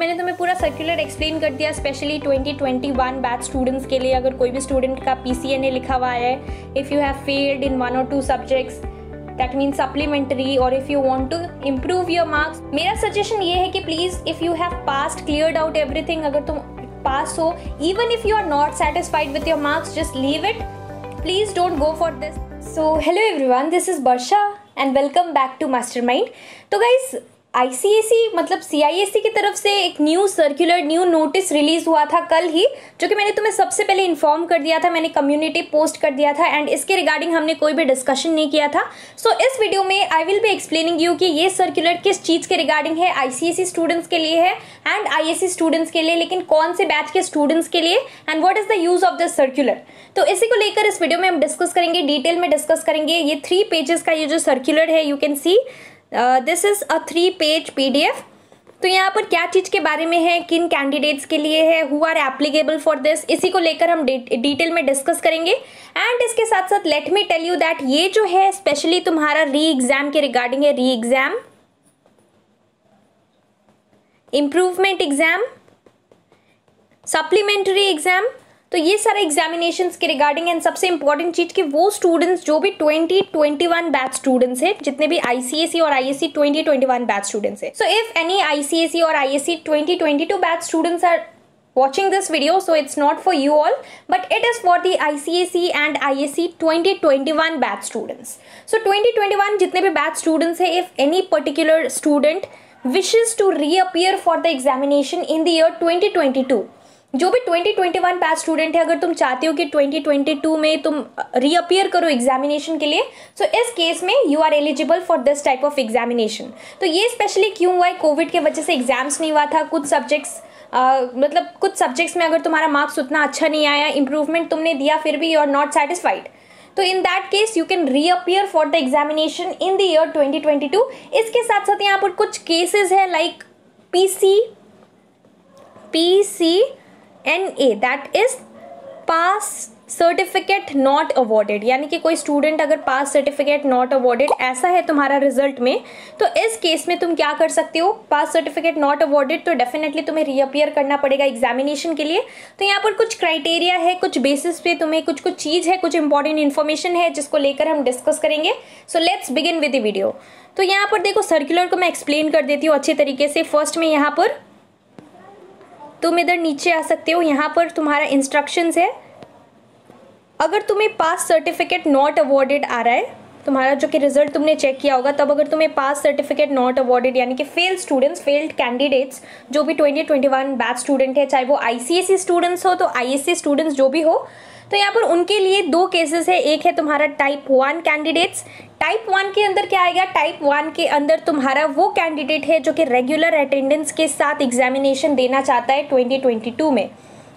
मैंने तुम्हें पूरा सर्कुलर एक्सप्लेन कर दिया, स्पेशली 2021 बैच स्टूडेंट्स के लिए। अगर कोई भी स्टूडेंट का PCNA लिखा हुआ है, if you have failed in 1 or 2 subjects, that means supplementary, और if you want to improve your marks, मेरा सजेशन ये है कि please if you have passed, cleared out everything, अगर तुम पास हो, even if you are not satisfied with your marks, just leave it, please don't go for this. So hello everyone, this is Varsha and welcome back to Mastermind. तो guys, ICSE मतलब CISE की तरफ से एक new circular, new notice release हुआ था कल ही, जो कि मैंने तुम्हें सबसे पहले इन्फॉर्म कर दिया था, मैंने कम्युनिटी पोस्ट कर दिया था, एंड इसके रिगार्डिंग हमने कोई भी डिस्कशन नहीं किया था। सो इस वीडियो में I will be explaining you कि ये सर्कुलर किस चीज़ के रिगार्डिंग है, ICSE स्टूडेंट्स के लिए है एंड ISE स्टूडेंट्स के लिए, लेकिन कौन से बैच के स्टूडेंट्स के लिए, and what is the use of this circular. तो इसी को लेकर इस वीडियो में हम डिस्कस करेंगे, डिटेल में डिस्कस करेंगे। ये 3 पेजेस का ये जो सर्कुलर है, you can see this is a 3-page PDF। तो यहाँ पर क्या चीज़ के बारे में है, किन कैंडिडेट्स के लिए है, who are applicable for this, इसी को लेकर हम डिटेल में डिस्कस करेंगे। एंड इसके साथ साथ let me tell you that ये जो है स्पेशली तुम्हारा री एग्जाम के रिगार्डिंग है, री exam, improvement exam, supplementary exam, तो ये सारे एग्जामिनेशंस के रिगार्डिंग। एंड सबसे इंपॉर्टेंट चीज कि वो स्टूडेंट्स जो भी 2021 बैच स्टूडेंट्स हैं, जितने भी ICSE और ISE 2021 बैच स्टूडेंट्स हैं, सो इफ एनी ICSE और ISE 2022 batch students are watching this video, so it's not for you all, but it is for the ICSE and ISE 2021 batch students. So 2021 जितने भी batch students हैं, if any particular student wishes to reappear for the examination in the year 2022, जो भी 2021 batch student है, अगर तुम चाहते हो कि 2022 में तुम रीअपियर करो एग्जामिनेशन के लिए, सो इस केस में you are eligible for this type of examination. तो ये स्पेशली क्यों हुआ है, कोविड के वजह से एग्जाम्स नहीं हुआ था, कुछ सब्जेक्ट्स मतलब कुछ सब्जेक्ट्स में अगर तुम्हारा मार्क्स उतना अच्छा नहीं आया, इंप्रूवमेंट तुमने दिया, फिर भी यू आर नॉट सेटिस्फाइड, तो in that case you can reappear for the examination in the year 2022। इसके साथ साथ यहाँ पर कुछ केसेस है like PCNA, that is pass certificate not awarded, यानी कि कोई स्टूडेंट अगर पास सर्टिफिकेट नॉट अवॉर्डेड ऐसा है तुम्हारा रिजल्ट में, तो इस केस में तुम क्या कर सकते हो, पास सर्टिफिकेट नॉट अवॉर्डेड, तो डेफिनेटली तुम्हें रीअपियर करना पड़ेगा एग्जामिनेशन के लिए। तो यहाँ पर कुछ क्राइटेरिया है, कुछ बेसिस पे तुम्हें कुछ चीज़ है, कुछ इंपॉर्टेंट इन्फॉर्मेशन है जिसको लेकर हम डिस्कस करेंगे। So let's begin with the video. तो यहाँ पर देखो, सर्कुलर को मैं एक्सप्लेन कर देती हूँ अच्छे तरीके से। फर्स्ट में यहाँ पर तुम इधर नीचे आ सकते हो, यहाँ पर तुम्हारा इंस्ट्रक्शंस है। अगर तुम्हें पास सर्टिफिकेट नॉट अवॉर्डेड आ रहा है, तुम्हारा जो कि रिजल्ट तुमने चेक किया होगा, तब अगर तुम्हें पास सर्टिफिकेट नॉट अवॉर्डेड यानी कि फेल्ड स्टूडेंट्स, फेल्ड कैंडिडेट्स जो भी 2021 बैच स्टूडेंट है, चाहे वो ICSE स्टूडेंट्स हो तो ISE स्टूडेंट्स जो भी हो, तो यहाँ पर उनके लिए 2 केसेस है। एक है तुम्हारा टाइप 1 कैंडिडेट्स। टाइप 1 के अंदर क्या आएगा, टाइप 1 के अंदर तुम्हारा वो कैंडिडेट है जो कि रेगुलर अटेंडेंस के साथ एग्जामिनेशन देना चाहता है 2022 में,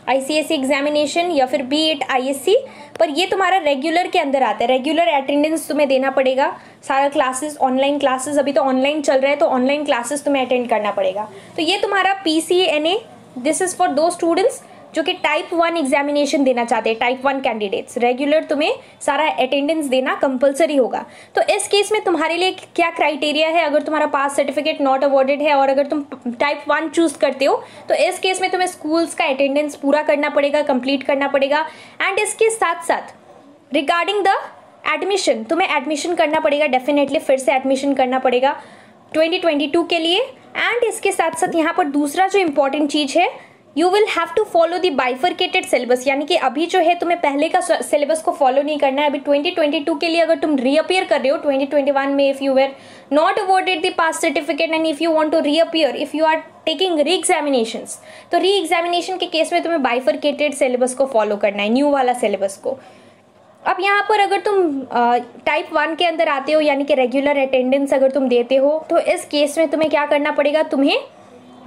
ICSE एग्जामिनेशन या फिर बी इट ISE, पर ये तुम्हारा रेगुलर के अंदर आता है। रेगुलर अटेंडेंस तुम्हें देना पड़ेगा, सारा क्लासेस, ऑनलाइन क्लासेस, अभी तो ऑनलाइन चल रहा है तो ऑनलाइन क्लासेस तुम्हें अटेंड करना पड़ेगा। तो ये तुम्हारा PCNA, दिस इज फॉर दो स्टूडेंट्स जो कि टाइप 1 एग्जामिनेशन देना चाहते हैं, टाइप 1 कैंडिडेट्स। रेगुलर तुम्हें सारा अटेंडेंस देना कंपलसरी होगा। तो इस केस में तुम्हारे लिए क्या क्राइटेरिया है, अगर तुम्हारा पास सर्टिफिकेट नॉट अवॉर्डेड है और अगर तुम टाइप 1 चूज करते हो, तो इस केस में तुम्हें स्कूल्स का अटेंडेंस पूरा करना पड़ेगा, कंप्लीट करना पड़ेगा। एंड इसके साथ साथ रिगार्डिंग द एडमिशन, तुम्हें एडमिशन करना पड़ेगा, डेफिनेटली फिर से एडमिशन करना पड़ेगा 2022 के लिए। एंड इसके साथ साथ यहाँ पर दूसरा जो इंपॉर्टेंट चीज़ है, you will have to follow the bifurcated syllabus, यानी कि अभी जो है तुम्हें पहले का सिलेबस को फॉलो नहीं करना है। अभी 2022 के लिए अगर तुम रीअपियर कर रहे हो 2021 में, if you were not awarded the pass certificate and if you want to reappear, if you are taking reexaminations, तो री एग्जामिनेशन के केस में तुम्हें बाइफरकेटेड सिलेबस को फॉलो करना है, न्यू वाला सिलेबस को। अब यहाँ पर अगर तुम टाइप 1 के अंदर आते हो, यानी कि रेगुलर अटेंडेंस अगर तुम देते हो, तो इस केस में तुम्हें क्या करना पड़ेगा, तुम्हें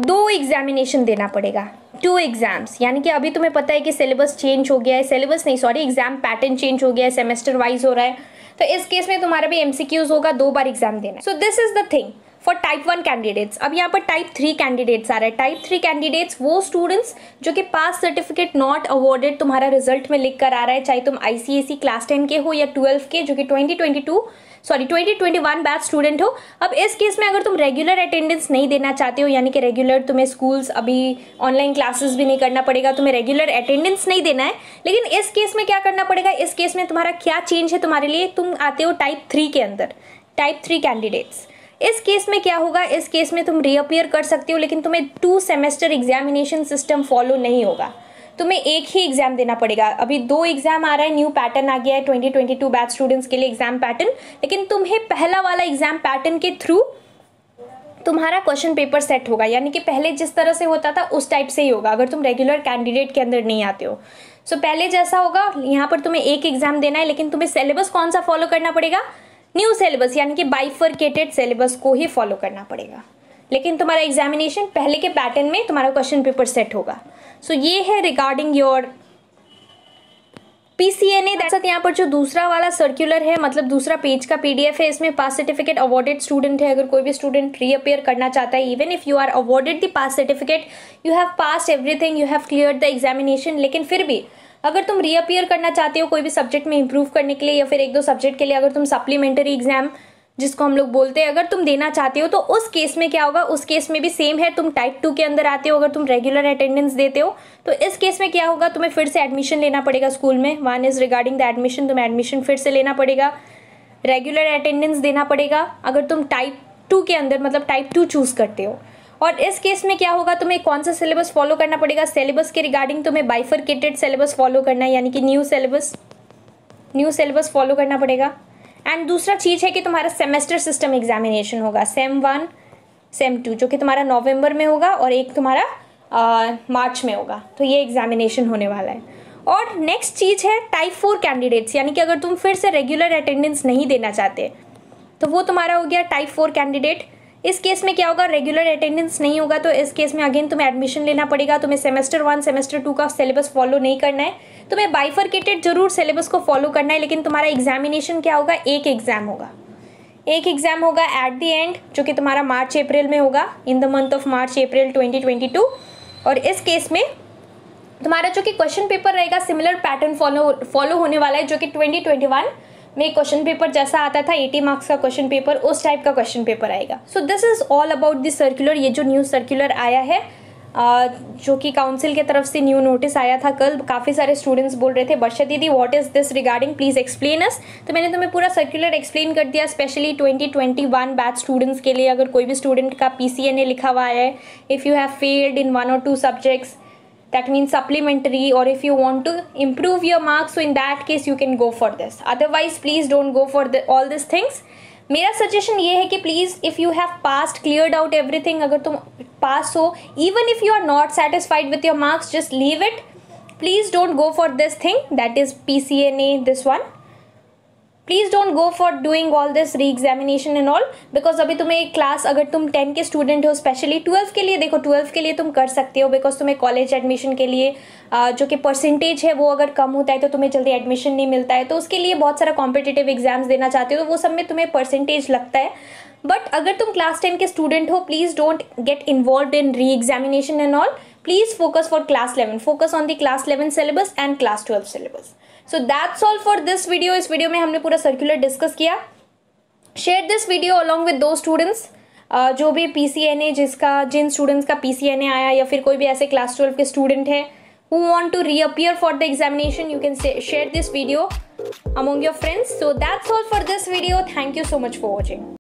2 एग्जामिनेशन देना पड़ेगा, 2 एग्जाम्स। यानी कि अभी तुम्हें पता है कि सिलेबस चेंज हो गया है, सिलेबस नहीं सॉरी एग्जाम पैटर्न चेंज हो गया है, सेमेस्टर वाइज हो रहा है, तो इस केस में तुम्हारा भी MCQs होगा, 2 बार एग्जाम देना। So this is the thing for type 1 candidates. अब यहाँ पर टाइप 3 कैंडिडेट्स आ रहा है। टाइप 3 कैंडिडेट्स वो स्टूडेंट्स जो कि पास सर्टिफिकेट नॉट अवॉर्डेड तुम्हारा रिजल्ट में लिख कर आ रहा है, चाहे तुम ICSE क्लास 10 के हो या 12 के, जो कि 2021 बैच स्टूडेंट हो। अब इस केस में अगर तुम रेगुलर अटेंडेंस नहीं देना चाहते हो, यानी कि रेगुलर तुम्हें स्कूल्स अभी ऑनलाइन क्लासेस भी नहीं करना पड़ेगा, तुम्हें रेगुलर अटेंडेंस नहीं देना है, लेकिन इस केस में क्या करना पड़ेगा, इस केस में तुम्हारा क्या चेंज है तुम्हारे लिए, तुम आते हो टाइप 3 के अंदर, टाइप 3 कैंडिडेट्स। इस केस में क्या होगा, इस केस में तुम रीअपियर कर सकते हो, लेकिन तुम्हें 2 सेमेस्टर एग्जामिनेशन सिस्टम फॉलो नहीं होगा, तुम्हें एक ही एग्जाम देना पड़ेगा। अभी 2 एग्जाम आ रहा है, न्यू पैटर्न आ गया है 2022 बैच स्टूडेंट्स के लिए एग्जाम पैटर्न, लेकिन तुम्हें पहला वाला एग्जाम पैटर्न के थ्रू तुम्हारा क्वेश्चन पेपर सेट होगा, यानी कि पहले जिस तरह से होता था उस टाइप से ही होगा अगर तुम रेगुलर कैंडिडेट के अंदर नहीं आते हो। सो पहले जैसा होगा, यहाँ पर तुम्हें एक एग्जाम देना है, लेकिन तुम्हें सिलेबस कौन सा फॉलो करना पड़ेगा, न्यू सिलेबस, यानी कि बाइफरकेटेड सिलेबस को ही फॉलो करना पड़ेगा, लेकिन तुम्हारा एग्जामिनेशन पहले के पैटर्न में तुम्हारा क्वेश्चन पेपर सेट होगा। सो ये है रिगार्डिंग योर PCNA। दैट्स यहाँ पर जो दूसरा वाला सर्कुलर है, मतलब दूसरा पेज का PDF है, इसमें पास सर्टिफिकेट अवॉर्डेड स्टूडेंट है, अगर कोई भी स्टूडेंट रीअपियर करना चाहता है, even if you are awarded the pass certificate, you have passed everything, you have cleared the examination, लेकिन फिर भी अगर तुम रीअपियर करना चाहते हो कोई भी सब्जेक्ट में इंप्रूव करने के लिए या फिर 1-2 सब्जेक्ट के लिए, अगर तुम सप्लीमेंट्री एग्जाम जिसको हम लोग बोलते हैं अगर तुम देना चाहते हो, तो उस केस में क्या होगा, उस केस में भी सेम है, तुम टाइप 2 के अंदर आते हो, अगर तुम रेगुलर अटेंडेंस देते हो तो इस केस में क्या होगा, तुम्हें फिर से एडमिशन लेना पड़ेगा स्कूल में। 1 इज रिगार्डिंग द एडमिशन, तुम्हें एडमिशन फिर से लेना पड़ेगा, रेगुलर अटेंडेंस देना पड़ेगा अगर तुम टाइप 2 के अंदर, मतलब टाइप 2 चूज करते हो। और इस केस में क्या होगा, तुम्हें कौन सा सिलेबस फॉलो करना पड़ेगा, सिलेबस के रिगार्डिंग तुम्हें बाइफरकेटेड सिलेबस फॉलो करना है, यानी कि न्यू सिलेबस फॉलो करना पड़ेगा। एंड दूसरा चीज़ है कि तुम्हारा सेमेस्टर सिस्टम एग्जामिनेशन होगा, सेम 1 सेम 2, जो कि तुम्हारा नवंबर में होगा और एक तुम्हारा मार्च में होगा, तो ये एग्जामिनेशन होने वाला है। और नेक्स्ट चीज़ है टाइप 4 कैंडिडेट्स, यानी कि अगर तुम फिर से रेगुलर अटेंडेंस नहीं देना चाहते तो वो तुम्हारा हो गया टाइप 4 कैंडिडेट। इस केस में क्या होगा, रेगुलर अटेंडेंस नहीं होगा, तो इस केस में अगेन तुम्हें एडमिशन लेना पड़ेगा, तुम्हें सेमेस्टर 1 सेमेस्टर 2 का सिलेबस फॉलो नहीं करना है, तुम्हें बाइफरकेटेड जरूर सिलेबस को फॉलो करना है, लेकिन तुम्हारा एग्जामिनेशन क्या होगा, एक एग्जाम होगा एट द एंड, जो कि तुम्हारा मार्च अप्रैल में होगा, in the month of March April 2022। और इस केस में तुम्हारा जो कि क्वेश्चन पेपर रहेगा सिमिलर पैटर्न फॉलो होने वाला है, जो कि 2021 में क्वेश्चन पेपर जैसा आता था 80 मार्क्स का क्वेश्चन पेपर, उस टाइप का क्वेश्चन पेपर आएगा। So this is all about this circular. ये जो न्यू सर्कुलर आया है, जो कि काउंसिल की तरफ से न्यू नोटिस आया था कल, काफ़ी सारे स्टूडेंट्स बोल रहे थे वर्षा दीदी what is this regarding, please explain us. तो मैंने तुम्हें पूरा सर्कुलर एक्सप्लेन कर दिया, स्पेशली 2021 बैच स्टूडेंट्स के लिए। अगर कोई भी स्टूडेंट का PCNA लिखा हुआ है, if you have failed in 1 or 2 subjects, that means supplementary, or if you want to improve your marks, so in that case you can go for this, otherwise please don't go for all these things। मेरा suggestion ये है कि please if you have passed cleared out everything, अगर तुम पास हो, even if you are not satisfied with your marks, just leave it, please don't go for this thing that is PCNA, this one. Please don't go for doing all this reexamination and all, because अभी तुम्हें एक class, अगर तुम 10 के student हो, specially 12 के लिए, देखो 12 के लिए तुम कर सकते हो, बिकॉज तुम्हें कॉलेज एडमिशन के लिए जो कि परसेंटेज है वो अगर कम होता है तो तुम्हें जल्दी एडमिशन नहीं मिलता है, तो उसके लिए बहुत सारा कॉम्पिटिटिव एग्जाम्स देना चाहते हो, तो वो सब में तुम्हें परसेंटेज लगता है। बट अगर तुम क्लास 10 के स्टूडेंट हो, please don't get involve in re examination and all, please focus for class 11, focus on the class 11 syllabus and class 12 syllabus. So that's all for this video. इस video में हमने पूरा circular discuss किया। Share this video along with दो students, जो भी PCNA जिन students का PCNA आया, या फिर कोई भी ऐसे क्लास 12 के स्टूडेंट है who want to reappear for the examination, you can share this video among your friends. So that's all for this video. Thank you so much for watching.